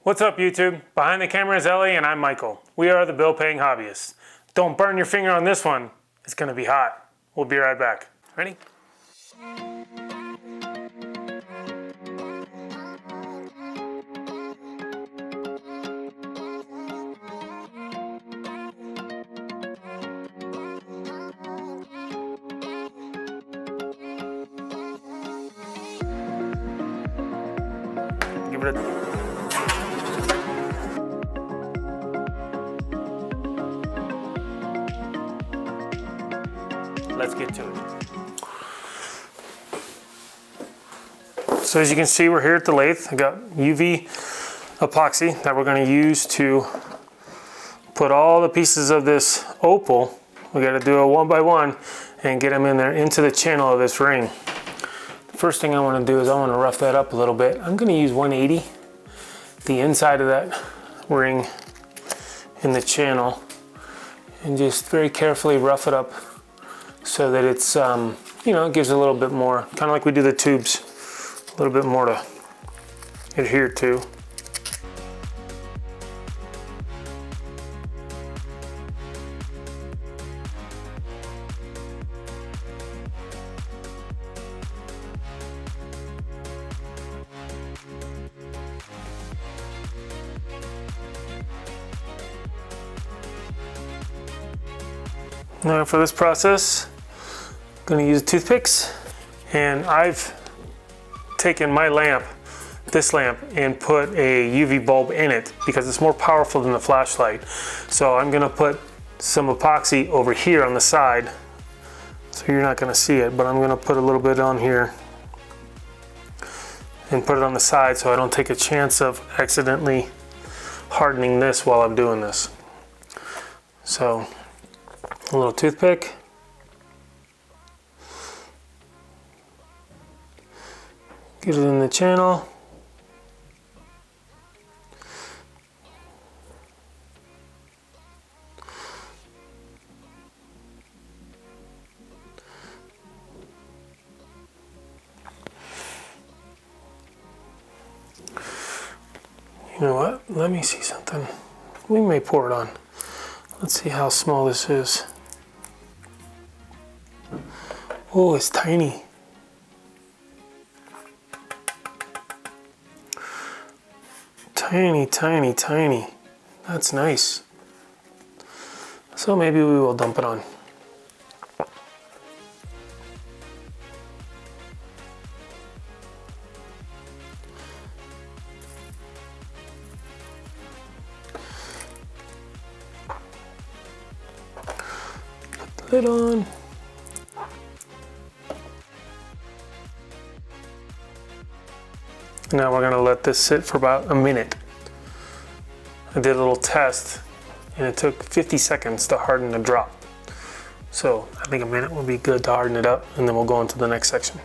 What's up, YouTube? Behind the camera is Ellie and I'm Michael. We are the Bill Paying Hobbyists. Don't burn your finger on this one. It's gonna be hot. We'll be right back. Ready? Give it a... Let's get to it. So as you can see, we're here at the lathe. I got UV epoxy that we're going to use to put all the pieces of this opal. We got to do a one by one and get them in there into the channel of this ring. The first thing I want to do is I want to rough that up a little bit. I'm going to use 180, the inside of that ring in the channel, and just very carefully rough it up so that it's, you know, it gives a little bit more, kind of like we do the tubes, a little bit more to adhere to. Now for this process, I'm going to use toothpicks, and I've taken my lamp, this lamp, and put a UV bulb in it because it's more powerful than the flashlight. So I'm going to put some epoxy over here on the side, so you're not going to see it, but I'm going to put a little bit on here and put it on the side so I don't take a chance of accidentally hardening this while I'm doing this. So a little toothpick. Get it in the channel. You know what? Let me see something. We may pour it on. Let's see how small this is. Oh, it's tiny. Tiny, tiny, tiny. That's nice. So maybe we will dump it on. Put the lid on. Now we're going to let this sit for about a minute. I did a little test and it took 50 seconds to harden the drop. So I think a minute will be good to harden it up, and then we'll go into the next section.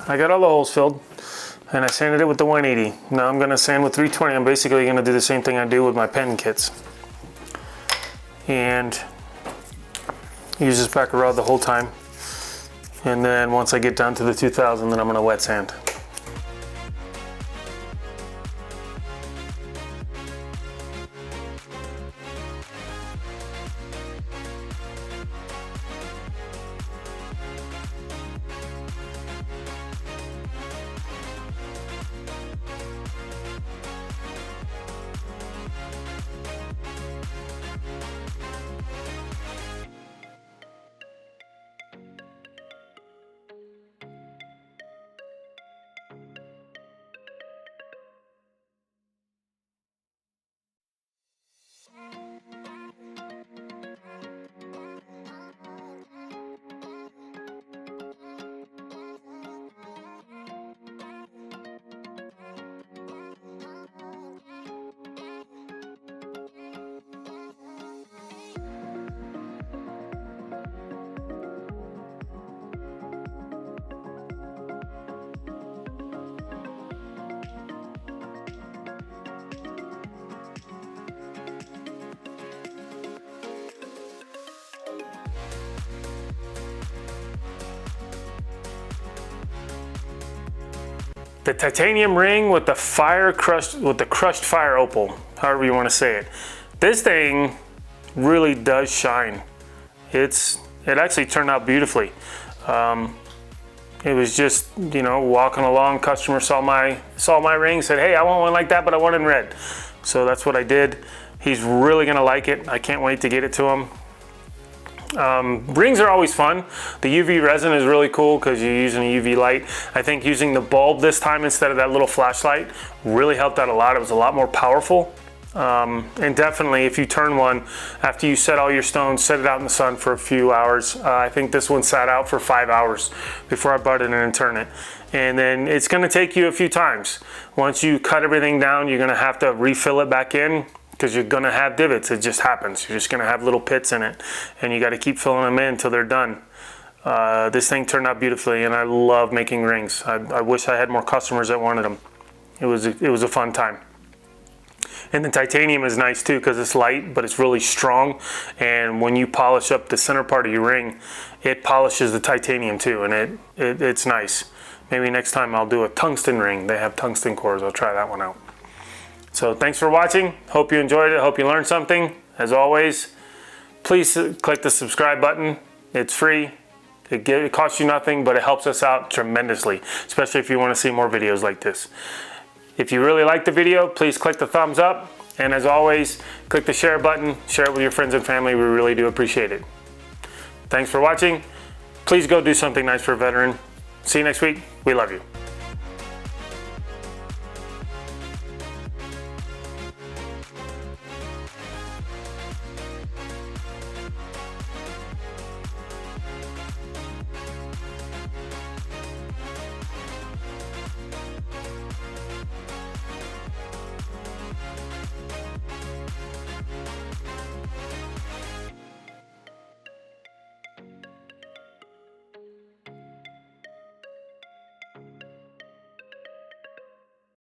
I got all the holes filled and I sanded it with the 180. Now I'm gonna sand with 320. I'm basically gonna do the same thing I do with my pen kits. And use this backer rod the whole time. And then once I get down to the 2000, then I'm gonna wet sand. The titanium ring with the crushed fire opal, however you want to say it. This thing really does shine. It actually turned out beautifully. It was just, you know, walking along, customer saw my ring, said, hey, I want one like that, but I want it in red. So that's what I did. He's really gonna like it. I can't wait to get it to him. Rings are always fun. The UV resin is really cool because you're using a UV light. I think using the bulb this time instead of that little flashlight really helped out a lot. It was a lot more powerful. And definitely if you turn one after you set all your stones, set it out in the sun for a few hours. I think this one sat out for 5 hours before I brought it in and turn it. And then it's gonna take you a few times. Once you cut everything down, you're gonna have to refill it back in, because you're gonna have divots. It just happens. You're just gonna have little pits in it, and you gotta keep filling them in until they're done. This thing turned out beautifully, and I love making rings. I wish I had more customers that wanted them. It was a fun time. And the titanium is nice too, because it's light, but it's really strong. And when you polish up the center part of your ring, it polishes the titanium too, and it's nice. Maybe next time I'll do a tungsten ring. They have tungsten cores. I'll try that one out. So thanks for watching. Hope you enjoyed it. Hope you learned something. As always, please click the subscribe button. It's free. It costs you nothing, but it helps us out tremendously, especially if you want to see more videos like this. If you really like the video, please click the thumbs up. And as always, click the share button. Share it with your friends and family. We really do appreciate it. Thanks for watching. Please go do something nice for a veteran. See you next week. We love you.